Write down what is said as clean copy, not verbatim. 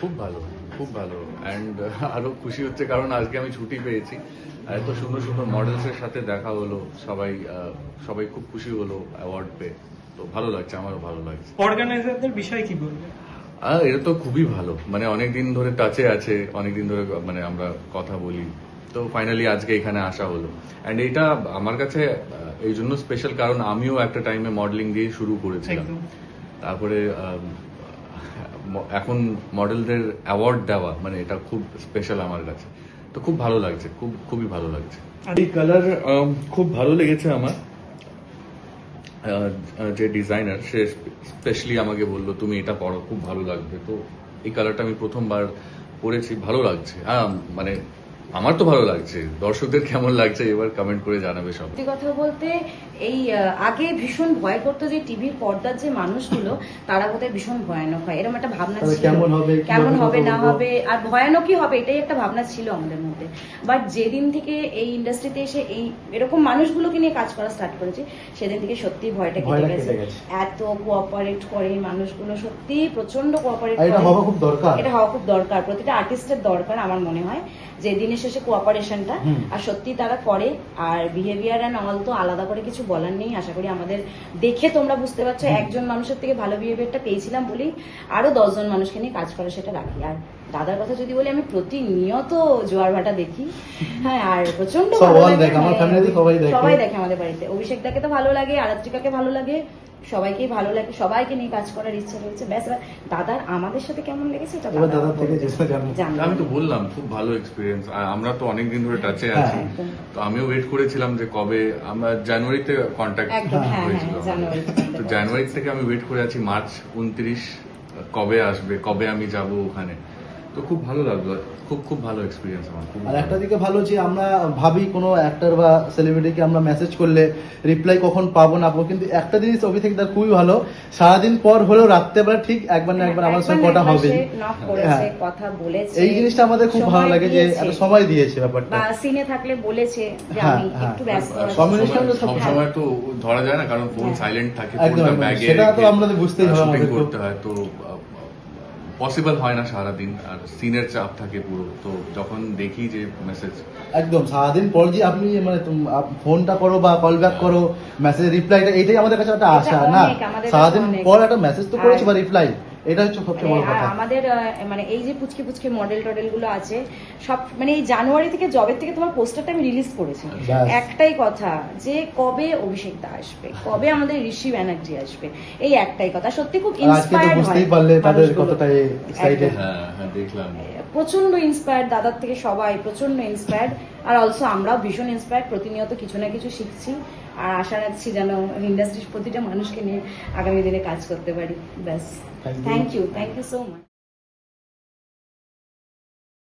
খুব ভালো, খুব ভালো। অ্যান্ড আরো খুশি হচ্ছে কারণ আজকে আমি ছুটি পেয়েছি। এত সুন্দর সুন্দর মডেলসের সাথে দেখা হলো, সবাই খুব খুশি হলো অ্যাওয়ার্ড পেয়ে। তো ভালো লাগছে, আমারও ভালো লাগছে। অর্গানাইজারদের বিষয় কি বলবে? এটা তো খুবই ভালো, মানে অনেকদিন ধরে টাচে আছে, অনেকদিন ধরে মানে আমরা কথা বলি। তো ফাইনালি আজকে এখানে আসা হলো। অ্যান্ড এটা আমার কাছে এই জন্য স্পেশাল কারণ আমিও একটা টাইমে মডেলিং দিয়ে শুরু করেছিলাম। একদম। তারপরে এখন মডেলদের অ্যাওয়ার্ড দেওয়া মানে এটা খুব স্পেশাল আমার কাছে। তো খুব ভালো লাগছে, খুবই ভালো লাগছে। এই কালার খুব ভালো লেগেছে আমার। যে ডিজাইনার সে স্পেশালি আমাকে বললো তুমি এটা পরো, খুব ভালো লাগবে। তো এই কালারটা আমি প্রথমবার পরেছি, ভালো লাগছে। মানে আমার তো ভালো লাগছে, দর্শকদের কেমন লাগছে এবার কমেন্ট করে জানাবে সব। সত্যি কথা বলতে এই আগে ভীষণ ভয় করতো যে টিভির পর্দার যে মানুষগুলো তারা বোধহয় ভীষণ ভয়ানক হয়, এরকম একটা ভাবনা ছিল, কেমন হবে না হবে আর ভয়ানকই হবে, এটাই একটা ভাবনা ছিল আমাদের মধ্যে। বাট যেদিন থেকে এই ইন্ডাস্ট্রিতে এসে এই এরকম মানুষগুলোকে নিয়ে কাজ করা স্টার্ট করেছি সেদিন থেকে সত্যি ভয়টা কেটে গেছে। এত কোঅপারেট করে মানুষগুলো, সত্যি প্রচন্ড কোঅপারেট করে। এটা হওয়া খুব দরকার, এটা হওয়া খুব দরকার, প্রতিটা আর্টিস্টের দরকার আমার মনে হয় যে দিনের শেষে কোঅপারেশনটা। আর সত্যি তারা করে। আর বিহেভিয়ার অ্যান্ড অল তো আলাদা করে কিছু বলার নেই। আশা করি আমাদের দেখে তোমরা বুঝতে পারছো একজন মানুষের থেকে ভালো বিহেভিয়ারটা পেয়েছিলাম বলেই আরো 10 জন মানুষকে নিয়ে কাজ করে সেটা রাখি। আর দাদার কথা যদি বলি, আমি প্রতিনিয়ত জোয়ার ভাটা দেখি। হ্যাঁ, আর প্রচন্ড সবাই দেখে আমাদের বাড়িতে। অভিষেক দাকে তো ভালো লাগে, আরাত্রিকাকে ভালো লাগে, সবাইকেই ভালো লাগে, সবাইকে নিয়ে কাজ করার ইচ্ছা রয়েছে। ব্যাস, দাদার আমাদের সাথে কেমন লেগেছে এটা আমি তো বললাম খুব ভালো এক্সপিরিয়েন্স। আমরা তো অনেকদিন ধরে টাচে আছি, তো আমিও ওয়েট করেছিলাম যে কবে, আমরা জানুয়ারিতে কন্ট্যাক্ট হয়েছিল, তো জানুয়ারি থেকে আমি ওয়েট করে আছি মার্চ 29 কবে আসবে, কবে আমি যাব ওখানে। তো খুব ভালো লাগলো, খুব ভালো এক্সপিরিয়েন্স আমার। আর একটা দিকে ভালো যে আমরা ভাবি কোনো অ্যাক্টর বা সেলিব্রিটিকে আমরা মেসেজ করলে রিপ্লাই কখন পাবো না পাবো, কিন্তু একটা জিনিস অভিষেক দার খুবই ভালো, সারাদিন পর হলেও রাত্রেবেলা ঠিক একবার না একবার আমার সঙ্গে কথা হবে, কথা বলেছে। এই জিনিসটা আমাদের খুব ভালো লাগে যে এত সময় দিয়েছে ব্যাপারটা। বা সিনে থাকলে বলেছে যে আমি একটু ব্যস্ত আছি। সব সময় তো ধরা যায় না, কারণ ফোন সাইলেন্ট থাকে, ফোনটা ব্যাগে সেটা তো আমাদের বুঝতেই হবে, আমাদের করতে হয়। তো পসিবল হয় না সারাদিন, আর সিনের চাপ থাকে পুরো। তো যখন দেখি যে মেসেজ একদম সারাদিন পর যে আপনি মানে ফোনটা করো বা কল ব্যাক করো, মেসেজ রিপ্লাইটা, এটাই আমাদের কাছে একটা আশা না। সারাদিন পর একটা মেসেজ তো করেছি বা রিপ্লাই, এটা হচ্ছে সবচেয়ে বড় কথা। আমাদের মানে এই যে পুচকে মডেল টডেল গুলো আছে সব, মানে এই জানুয়ারি থেকে জবের থেকে তোমার পোস্টারটা আমি রিলিজ করেছি, একটাই কথা যে কবে অভিষেক দা আসবে, কবে আমাদের ঋষি ব্যানার্জি আসবে, এই একটাই কথা। সত্যি খুব ইন্সপায়ার্ড হয়, বুঝতেই পারলে তাদের কতটা এক্সাইটেড। হ্যাঁ দেখলাম, প্রচন্ড ইন্সপায়ার্ড, দাদার থেকে সবাই প্রচন্ড ইন্সপায়ার্ড। আর অলসো আমরাও ভীষণ ইন্সপায়ার্ড, প্রতিনিয়ত কিছু না কিছু শিখছি। আর আশা রাখছি যেন ইন্ডাস্ট্রির প্রতিটা মানুষকে নিয়ে আগামী দিনে কাজ করতে পারি। ব্যাস, থ্যাংক ইউ সো মাচ।